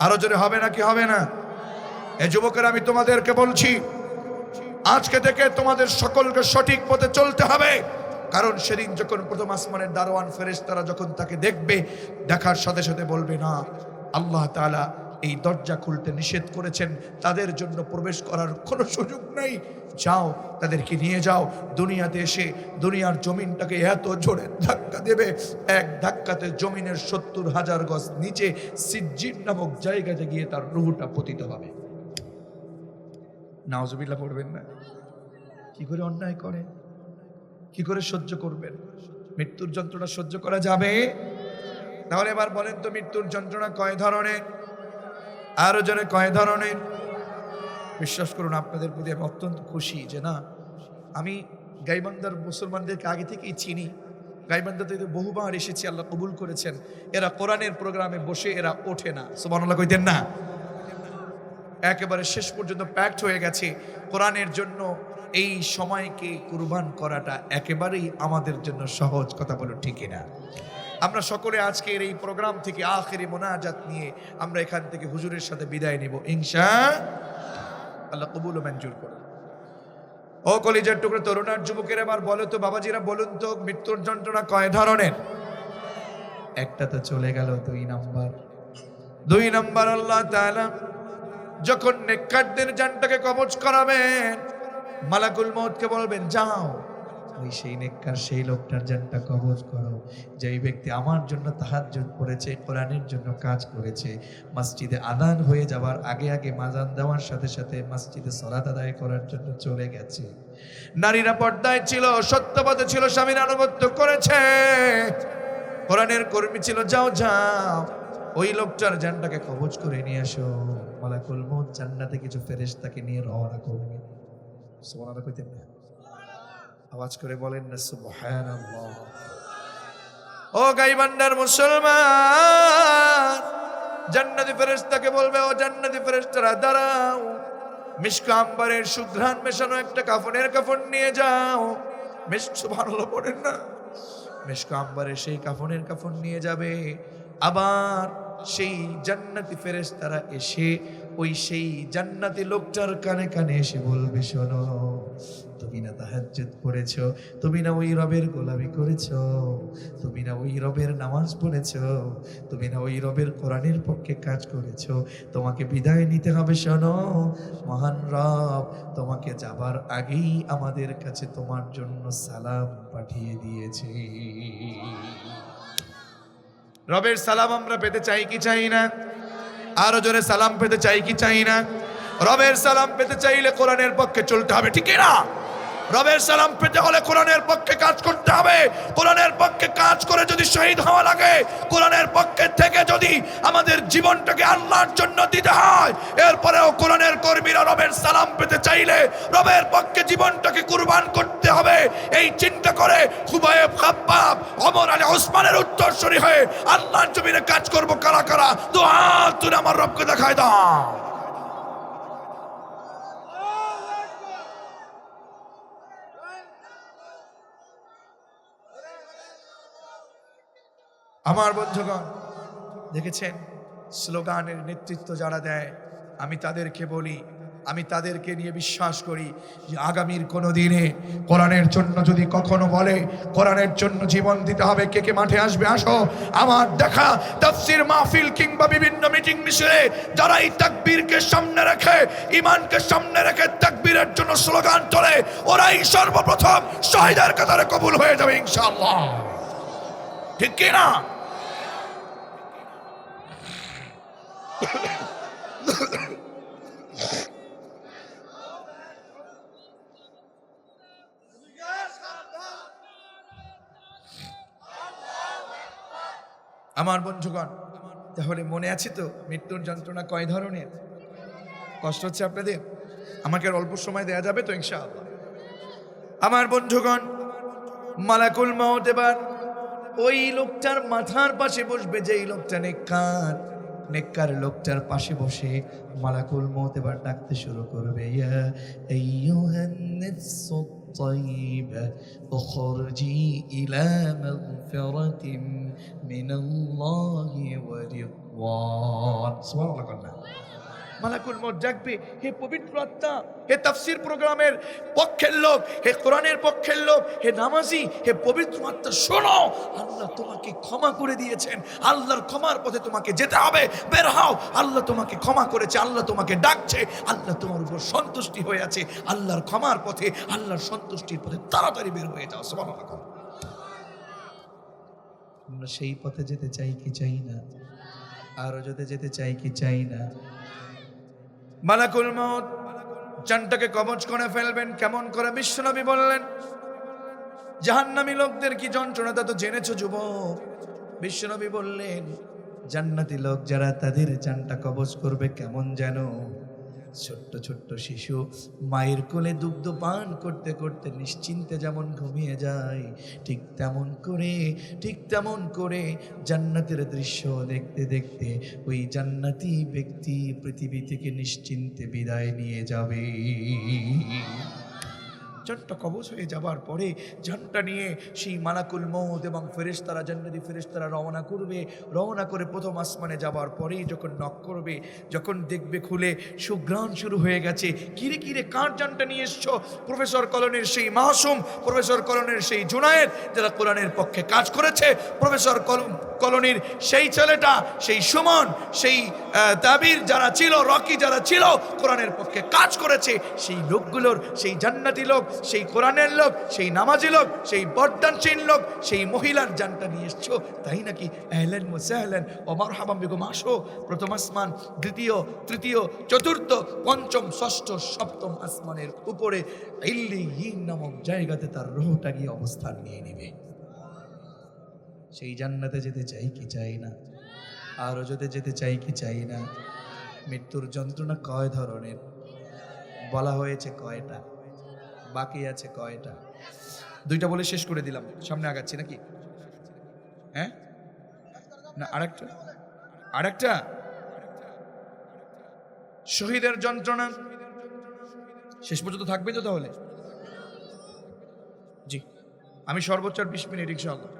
আরো জোরে হবে নাকি হবে না? এই যুবকেরা, আমি তোমাদেরকে বলছি, আজকে থেকে তোমাদের সকলকে সঠিক পথে চলতে হবে। কারণ সেদিন যখন প্রথম আসমানের দারোয়ান ফেরেশতারা যখন তাকে দেখবে, দেখার সাথে সাথে বলবে, না, আল্লাহ তাআলা এই দরজা খুলতে নিষেধ করেছেন, তাদের জন্য প্রবেশ করার কোনো সুযোগ নেই। যাও, তাদেরকে নিয়ে যাও। দুনিয়াতে এসে দুনিয়ার জমিনটাকে এত জোরে ধাক্কা দেবে, এক ধাক্কাতে জমিনের ৭০,০০০ গজ নিচে সিজ্জিন নামক জায়গাতে গিয়ে তার রূহটা পতিত হবে। নাউজুবিল্লাহ পড়বেন না? কি করে অন্যায় করে, কি করে সহ্য করবেন? মৃত্যুর যন্ত্রণা সহ্য করা যাবে? তাহলে এবার বলেন তো, মৃত্যুর যন্ত্রণা কয় ধরনের? আরো জনে কয় ধরনের? বিশ্বাস করুন, আপনাদের প্রতি আমি অত্যন্ত খুশি যে না, আমি গাইবান্ধার মুসলমানদেরকে আগে থেকেই চিনি। গাইবান্ধাতে বহুবার এসেছি, আল্লাহ কবুল করেছেন। এরা কোরআনের প্রোগ্রামে বসে এরা ওঠে না, সুবহানাল্লাহ কইতেন না? একেবারে শেষ পর্যন্ত প্যাক্ট হয়ে গেছে কোরআনের জন্য। এই সময়কে কুরবান করাটা একেবারেই আমাদের জন্য সহজ, কথা বলো ঠিক না? আমরা সকলে আজকের এই প্রোগ্রাম থেকে আখেরি মোনাজাত নিয়ে আমরা এখান থেকে হুজুরের সাথে বিদায় নেব ইনশাআল্লাহ। কবুল ও মঞ্জুর করুন। ও কলিজার টুকরো তরুণার যুবকের, এবার বলো তো বাবাজিরা, বলুন তো মৃত্যুর যন্ত্রণা কয় ধরনের? একটা তো চলে গেল, 2 নাম্বার আল্লাহ তাআলা যখন নেককারদের জানটাকে কবজ করাবেন, মালাকুল মউতকে বলবেন, যাও ওই সেই নেককার সেই লোকটার জানটা কবজ করো, যেই ব্যক্তি আমার জন্য তাহাজ্জুদ পড়েছে, কোরআনের জন্য কাজ করেছে, মসজিদে আযান হয়ে যাওয়ার আগে আগে মাজান দেওয়ার সাথে সাথে মসজিদে সালাত আদায় করার জন্য চলে গেছে। নারীরা পর্দায় ছিল, সত্যপথে ছিল, স্বামীর আনুগত্য করেছে, কোরআনের কর্মী ছিল, যাও যাও ওই লোকটার জানটাকে কবজ করে নিয়ে আসো। মালাকুল মউত জান্নাতে কিছু ফেরেশতাকে নিয়ে রওনা করবে। সুবহানাল্লাহ কইতেন না? আওয়াজ করে বলেন না সুবহানাল্লাহ। ও গাইবান্ধার মুসলমান, জান্নাতি ফেরেশতাকে বলবে, ও জান্নাতি ফেরেশতারা দাঁড়াও, মিশক আম্বরের সুঘ্রাণ মেশানো একটা কাফনের কাফন নিয়ে যাও। মিশক, সুবহানাল্লাহ পড়েন না? মিশক আম্বরের সেই কাফনের কাফন নিয়ে যাবে। আবার সেই জান্নাতি ফেরেশতারা এসে ওই সেই জান্নাতি লোকটার কানে কানে এসে বলবে, শোনো, তুমি না তাহাজ্জুদ পড়েছো, তুমি না ওই রবের গোলামি করেছো, তুমি না ওই রবের নামাজ পড়েছো, তুমি না ওই রবের কোরআনের পক্ষে কাজ করেছো, তোমাকে বিদায় নিতে হবে। শোনো, মহান রব তোমাকে যাবার আগেই আমাদের কাছে তোমার জন্য সালাম পাঠিয়ে দিয়েছে। রবের সালাম আমরা পেতে চাই কি চাই না? আরো জোরে সালাম পেতে চাই কি চাই না? রবের সালাম পেতে চাইলে কোরআনের পক্ষে চলতে হবে, ঠিক না? রবের সালাম পেতে হলে কোরআনের পক্ষে কাজ করতে হবে। কোরআনের পক্ষে কাজ করে যদি শহীদ হওয়া লাগে, কোরআনের পক্ষে থেকে যদি আমাদের জীবনটাকে আল্লাহর জন্য দিতে হয়, এরপরেও কোরআনের কর্মীরা রবের সালাম পেতে চাইলে রবের পক্ষে জীবনটাকে কুরবান করতে হবে। এই চিন্তা করে খুবাইব, খাব্বাব, ওমর আলী ওসমানের উত্তরসূরি হয়ে আল্লাহর জমিনে কাজ করব কারা কারা? দু হাত তুলে আমার রবকে দেখায় দাও। আমার বন্ধুগণ, দেখেছেন স্লোগানের নেতৃত্ব যারা দেয়, আমি তাদেরকে বলি, আমি তাদেরকে নিয়ে বিশ্বাস করি যে আগামীর কোনো দিনে কোরআনের জন্য যদি কখনো বলে কোরআনের জন্য জীবন দিতে হবে, কে কে মাঠে আসবে? আসো। আমার দেখা তাফসীর মাহফিল কিংবা বিভিন্ন মিটিং মিছিলে যারা এই তাকবীরকে সামনে রেখে, ঈমানকে সামনে রেখে তাকবীরের জন্য স্লোগান তোলে, ওরাই সর্বপ্রথম শহীদের কাতারে কবুল হয়ে যাবে ইনশাআল্লাহ, ঠিক কি না? আমার বন্ধুগণ, তাহলে মনে আছে তো মৃত্যুর যন্ত্রণা কয় ধরনের? কষ্ট হচ্ছে আপনাদের? আমাকে আর অল্প সময় দেয়া যাবে তো ইনশাআল্লাহ? আমার বন্ধুগণ, মালাকুল মউত এবার ওই লোকটার মাথার পাশে বসবে, যেই লোকটা নেককার লোকটার পাশে বসে মালাকুল মউত এবার ডাকতে শুরু করবে, ইয়া আইয়ুহান নাফসুত তাইয়্যিবা উখরুজি ইলা মাগফিরাতিন মিনাল্লাহি ওয়া ওয়ান সুবহানাল্লাহ কন্যা মালাকুল মউত ডাকবে, হে পবিত্র আত্মা, হে তাফসীর প্রোগ্রামের পক্ষের লোক, হে কোরআনের পক্ষের লোক, হে নামাজি, হে পবিত্র আত্মা, শোনো, আল্লাহ তোমাকে ক্ষমা করে দিয়েছেন, আল্লাহর ক্ষমার পথে তোমাকে যেতে হবে, বের হও, আল্লাহ তোমাকে ক্ষমা করেছে, আল্লাহ তোমাকে ডাকছে, আল্লাহ তোমার উপর সন্তুষ্টি হয়ে আছে, আল্লাহর ক্ষমার পথে, আল্লাহর সন্তুষ্টির পথে তাড়াতাড়ি বের হয়ে যাও। সুবহানাল্লাহ। আমরা সেই পথে যেতে চাই কি চাই না? আরো যেতে চাই কি চাই না? মালাকুল মউত জানটাকে কবজ করে ফেলবেন। কেমন করে? বিশ্বনবী বললেন, জাহান্নামী লোকদের কি যন্ত্রণা তা তো জেনেছো যুবক। বিশ্বনবী বললেন, জান্নাতি লোক যারা তাদের জানটা কবজ করবে কেমন যেন ছোট্ট ছোট্ট শিশু মায়ের কোলে দুগ্ধ পান করতে করতে নিশ্চিন্তে যেমন ঘুমিয়ে যায়, ঠিক তেমন করে জান্নাতের দৃশ্য দেখতে দেখতে ওই জান্নাতি ব্যক্তি পৃথিবী থেকে নিশ্চিন্তে বিদায় নিয়ে যাবে। জানটা কবজ হয়ে যাবার পরে জানটা নিয়ে সেই মালাকুল মউত এবং ফেরেশতারা, জান্নাতি ফেরেশতারা রওনা করে প্রথম আসমানে যাবার পরেই যখন নক করবে, যখন দেখবে খুলে সুঘ্রাণ শুরু হয়ে গেছে, কিরে কার জানটা নিয়ে এসছো? প্রফেসর কলোনির সেই মাসুম, প্রফেসর কলোনির সেই জুনায়েদ যারা কোরআনের পক্ষে কাজ করেছে, প্রফেসর কলোনির সেই ছেলেটা, সেই সুমন, সেই তাবির যারা ছিল, রকি যারা ছিল, কোরআনের পক্ষে কাজ করেছে, সেই লোকগুলোর, সেই জান্নাতি লোক, সেই কোরআনের লোক, সেই নামাজি লোক, সেই বর্দানশীল লোক, সেই মহিলার জানটা নিয়ে এসছো, তাই নাকি? আহলান ওয়া সাহলান ওয়া মারহাবান বিকুম, আসো। প্রথম আসমান, দ্বিতীয়, তৃতীয়, চতুর্থ, পঞ্চম, ষষ্ঠ, সপ্তম আসমানের উপরে ইল্লিয়িন নামক জায়গাতে তার রূহটা গিয়ে অবস্থান নিয়ে নেবে। সেই জান্নাতে যেতে চাই কি চাই না? আরো যেতে চাই কি চাই না? মৃত্যুর যন্ত্রণা কয় ধরনের বলা হয়েছে, কয়টা বাকি আছে, কয়টা? দুইটা বলে শেষ করে দিলাম, সামনে আগাচ্ছি নাকি? হ্যাঁ না, আরেকটা শহীদের যন্ত্রণা শেষ পর্যন্ত থাকবে তো? তাহলে জি, আমি সর্বোচ্চ 20 মিনিট ইনশাআল্লাহ,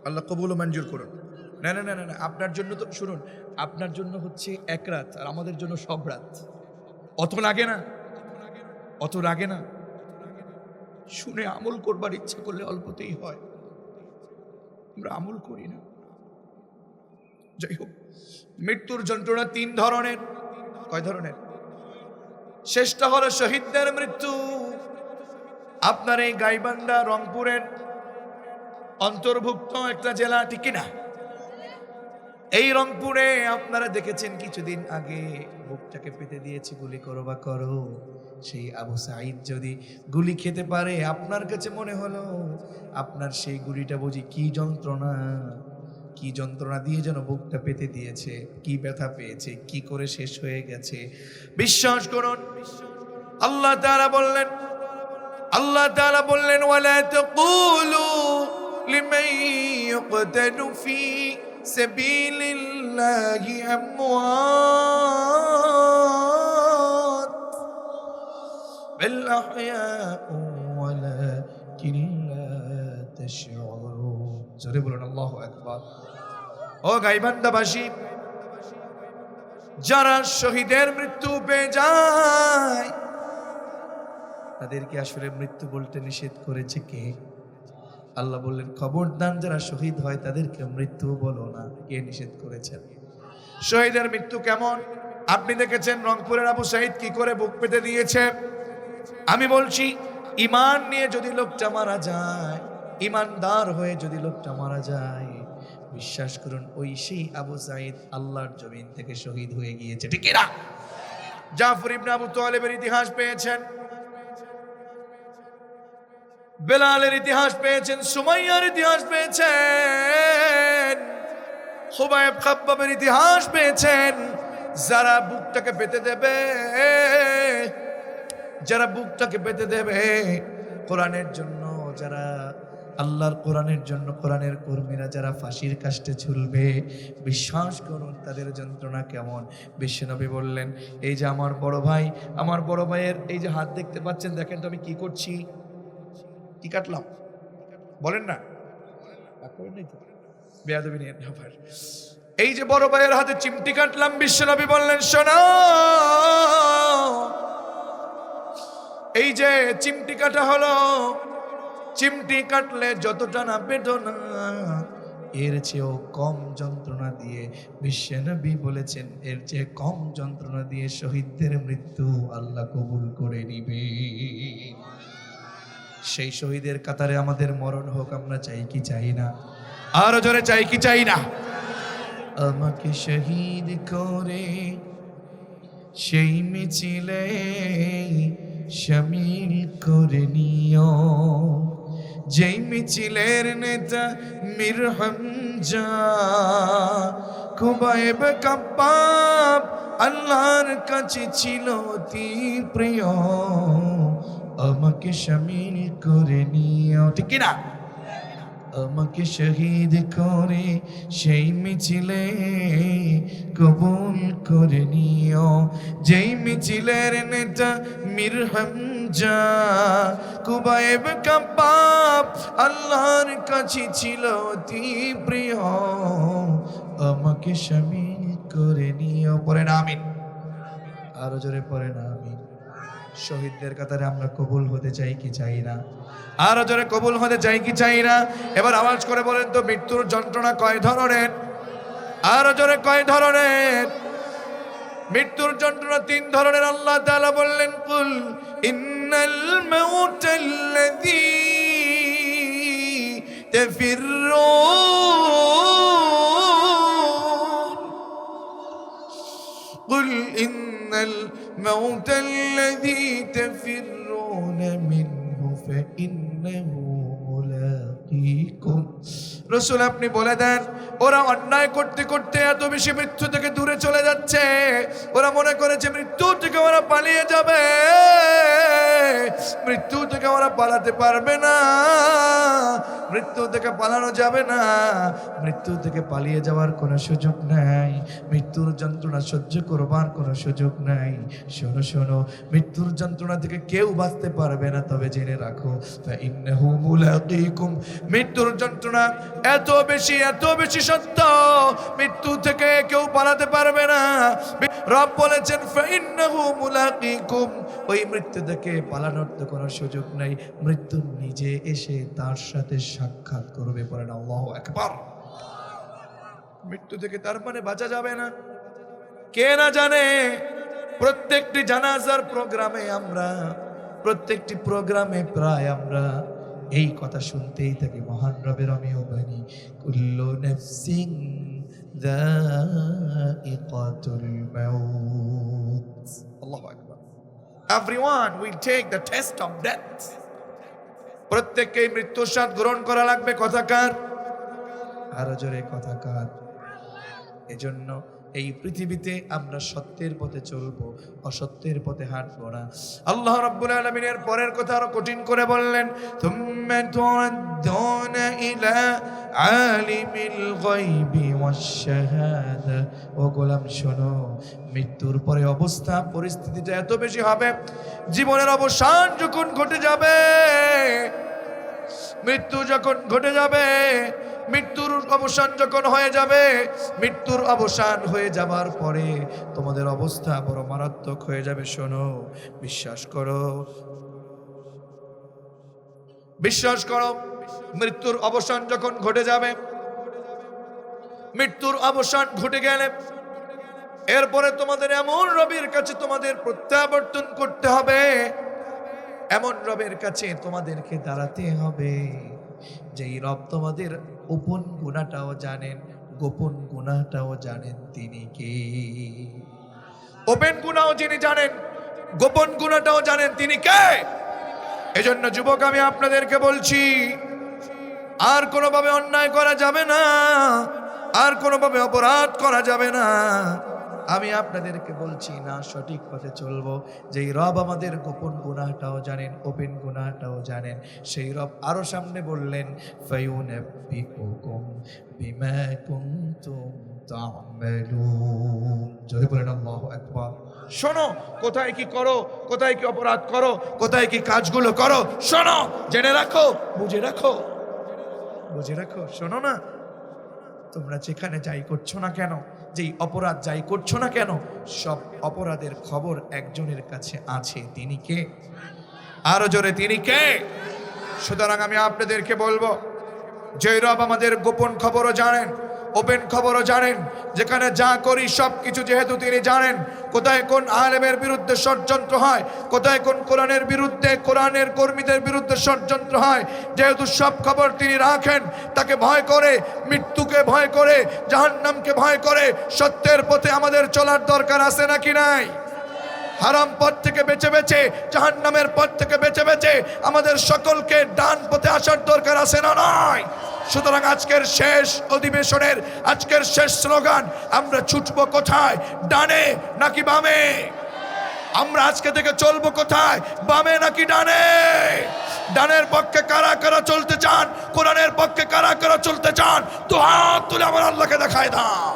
আল্লাহ কবুল ও মঞ্জুর করুন। না, আপনার জন্য তো শুনুন, আপনার জন্য হচ্ছে এক রাত, আর আমাদের জন্য সব রাত। অত লাগে না? শুনে আমল করবার ইচ্ছা করলে অল্পতেই হয়, আমরা আমল করি না। যাই হোক, মৃত্যুর যন্ত্রণা 3 ধরনের। কয় ধরনের? শেষটা হলো শহীদদের মৃত্যু। আপনার এই গাইবান্ধা রংপুরের অন্তর্ভুক্ত একটা জেলা, ঠিক না? এই রংপুরে আপনারা দেখেছেন কিছুদিন আগে বুকটাকে পেতে দিয়েছে, গুলি করো বা করো। সেই আবু সাঈদ যদি গুলি খেতে পারে, আপনার কাছে মনে হলো আপনার সেই গুলিটা বুঝি কি যন্ত্রণা দিয়ে যেন বুকটা পেতে দিয়েছে, কি ব্যথা পেয়েছে, কি করে শেষ হয়ে গেছে। বিশ্বাস করুন, আল্লাহ তাআলা বললেন ওয়ালা তাকুলু লিমান ইউকতালু ফি সাবিলিল্লাহি আমওয়াত বাল আহয়াউ ওয়ালাকিন লা তাশউরুন। জোরে বলুন আল্লাহু আকবার। ও গাইবান্ধাবাসী, যারা শহীদের মৃত্যু পেয়ে যায় তাদেরকে আসলে মৃত্যু বলতে নিষেধ করেছে কে? আল্লাহ বললেন, খবরদার যারা শহীদ হয় তাদেরকে মৃত্যু বলো না। কে নিষেধ করেছেন? শহীদের মৃত্যু কেমন? আপনি দেখেছেন রংপুরের আবু সাঈদ কি করে বুক পেতে দিয়েছে। আমি বলছি, ঈমান নিয়ে যদি লোকটা মারা যায়, ঈমানদার হয়ে যদি লোকটা মারা যায়, বিশ্বাস করুন ওই সেই আবু সাঈদ আল্লাহর জমিন থেকে শহীদ হয়ে গিয়েছে, ঠিক না? জাফর ইবনে আবু তালেবের ইতিহাস পেয়েছেন, বেলালের ইতিহাস পেয়েছেন, সুমাইয়ার ইতিহাস পেয়েছেন, খুবাইব খাব্বাবের ইতিহাস পেয়েছেন। যারা বুকটাকে পেতে দেবে কোরআনের জন্য, যারা আল্লাহর কোরআনের জন্য, কোরআনের কর্মীরা যারা ফাঁসির কাষ্টে ঝুলবে, বিশ্বাস করুন তাদের যন্ত্রণা কেমন। বিশ্বনবী বললেন, এই যে আমার বড় ভাইয়ের এই যে হাত দেখতে পাচ্ছেন, দেখেন তো আমি কি করছি, কি কাটলাম, বলেন না? বেয়াদবি নিয়ে এই যে বড় ভাইয়ের হাতে চিমটি কাটলাম, বিশ্বনবী বললেন শোনো, এই যে চিমটি কাটা হলো, চিমটি কাটলে যতটা না বেদনা, এর চেয়েও কম যন্ত্রণা দিয়ে, বিশ্বনবী বলেছেন এর চেয়ে কম যন্ত্রণা দিয়ে শহীদদের মৃত্যু আল্লাহ কবুল করে নিবে। সেই শহীদের কাতারে আমাদের মরণ হোক, আমরা চাই কি চাই না? আরো জোরে চাই কি চাই না? আমাকে শহীদ করে সেই মিছিলে শামিল করে নিও, যেই মিছিলের নেতা মীর হামজা, খুবাইব কাব্বাব আল্লাহর কাছে ছিল অতি প্রিয়, আমাকে শামিল করে নিও। ঠিক কিনা? আমাকে শহীদ করে সেই মিছিলে কবুল করে নিও, যেই মিছিলের নেতা মীর হামজা, খুবাইব কাব্বাব আল্লাহর কাছে ছিল অতি প্রিয়, আমাকে শামিল করে নিও। পড়েন আমিন। আরো জোরে পড়েন আমিন। শহীদদের কাতারে আমরা কবুল হতে চাই কি চাই না? আরো জোরে কবুল হতে চাই কি চাই না? এবার আওয়াজ করে বলেন তো, মৃত্যুর যন্ত্রণা কয় ধরনের? আরো জোরে কয় ধরনের? মৃত্যুর যন্ত্রণা 3 ধরনের। আল্লাহ তাআলা বললেন, কুল ইন্নাল মাউতাল্লাযী তাফিররুন, কুল ইন্নাল মাউতাল্লাযী তাফিররুনা মিনহু ফাইন্নাহু মুলাকীকুম। রাসূল আপনি বলে দেন, ওরা অন্যায় করতে করতে এত বেশি মৃত্যু থেকে দূরে চলে যাচ্ছে, ওরা মনে করেছে মৃত্যু থেকে ওরা পালিয়ে যাবে, মৃত্যু থেকে ওরা পালাতে পারবে না, মৃত্যু থেকে পালানো যাবে না, মৃত্যু থেকে পালিয়ে যাওয়ার কোনো সুযোগ নাই, মৃত্যুর যন্ত্রণা সহ্য করবার কোনো সুযোগ নাই। শোনো শোনো, মৃত্যুর যন্ত্রণা থেকে কেউ বাঁচতে পারবে না, তবে জেনে রাখো ফাইন্নাহু মুলাকীকুম। মৃত্যুর যন্ত্রণা এত বেশি সত্য, মৃত্যু থেকে কেউ পালাতে পারবে না। রব বলেছেন ফাইন্নাহু মুলাকীকুম, ওই মৃত্যু থেকে পালানোর তো কোনো সুযোগ নাই, মৃত্যু নিজে এসে তার সাথে সাক্ষাৎ করবে। পড়েন আল্লাহু আকবার। মৃত্যু থেকে তার মানে বাঁচা যাবে না। কে না জানে, প্রত্যেকটি জানাজার প্রোগ্রামে আমরা, প্রত্যেকটি প্রোগ্রামে প্রায় আমরা এই কথা শুনতেই থাকি, মহান রবের আমিও বানি, কুল্লু নাফসিন যায়িকাতুল মাউত। আল্লাহু আকবার। Everyone will take the test of death. প্রত্যেককেই মৃত্যুর স্বাদ গ্রহণ করা লাগবে। কথাকার? আরো জোরে কথাকার? এজন্য এই পৃথিবীতে আমরা সত্যের পথে চলবো, অসত্যের পথে হাঁটবো না। আল্লাহ রাব্বুল আলামিনের পরের কথা আরো কঠিন করে বললেন, তুম্মা তুরাদ্দুনা ইলা আলিমিল গায়বি ওয়াশ শাহাদা। ও গোলাম শোনো, মৃত্যুর পরে অবস্থা পরিস্থিতিটা এত বেশি হবে, জীবনের অবসান যখন ঘটে যাবে, মৃত্যু যখন ঘটে যাবে, মৃত্যুর অবসান যখন হয়ে যাবে, মৃত্যুর অবসান হয়ে যাবার পরে তোমাদের অবস্থা বড় মারাত্মক হয়ে যাবে। শোনো, বিশ্বাস করো, বিশ্বাস করো, মৃত্যুর অবসান যখন ঘটে যাবে, মৃত্যুর অবসান ঘটে গেলে এরপরে তোমাদের এমন রবের কাছে তোমাদের প্রত্যাবর্তন করতে হবে, এমন রবের কাছে তোমাদেরকে দাঁড়াতে হবে, যেই রব তোমাদের গোপন গুনাহটাও জানেন, গোপন গুনাহটাও জানেন। তিনি কে? ওপেন গুনাহও যিনি জানেন, গোপন গুনাহটাও জানেন। তিনি কে? এজন্য যুবক, আমি আপনাদেরকে বলছি, আর কোনোভাবে অন্যায় করা যাবে না, আর কোনোভাবে অপরাধ করা যাবে না। আমি আপনাদেরকে বলছি না, সঠিক পথে চলবো। যেই রব আমাদের গোপন গুনাহটাও জানেন, ওপেন গুনাহটাও জানেন, সেই রব আরো সামনে বললেন, ফায়ুনাব্বিউকুম বিমা কুনতুম তা'মালুন। জোরে বলেন আল্লাহু আকবার। শোনো, কোথায় কি করো, কোথায় কি অপরাধ করো, কোথায় কি কাজগুলো করো, শোনো, জেনে রাখো, বুঝে রাখো, বুঝে রাখো। শোনো না, তোমরা যেখানে যাই করছো না কেন, যেই অপরাধ যাই করছো না কেন, সব অপরাধের খবর একজনের কাছে আছে। তিনি কে? আরো জোরে, তিনি কে? সুতরাং আমি আপনাদেরকে বলবো, যে রব আমাদের গোপন খবরও জানেন, ওপেন খবরও জানেন, যেখানে যা করি সব কিছু যেহেতু তিনি জানেন, কোথায় কোন আলেমের বিরুদ্ধে ষড়যন্ত্র হয়, কোথায় কোন কোরআনের বিরুদ্ধে, কোরআনের কর্মীদের বিরুদ্ধে ষড়যন্ত্র হয়, যেহেতু সব খবর তিনি রাখেন, তাকে ভয় করে, মৃত্যুকে ভয় করে, জাহান্নামকে ভয় করে সত্যের পথে আমাদের চলার দরকার আছে নাকি নাই? হারাম পথ থেকে বেঁচে বেঁচে, জাহান্নামের পথ থেকে বেঁচে বেঁচে আমাদের সকলকে ডান পথে আসার দরকার আছে না নাই? সুতরাং আজকের শেষ অধিবেশনের আজকের শেষ স্লোগান, আমরা ছুটবো কোথায়, ডানে নাকি বামে? আমরা আজকে থেকে চলবো কোথায়, বামে নাকি ডানে? ডানের পক্ষে কারা কারা চলতে চান, কোরআনের পক্ষে কারা কারা চলতে চান, তো হাত তুলে আমার আল্লাহকে দেখায় দাও।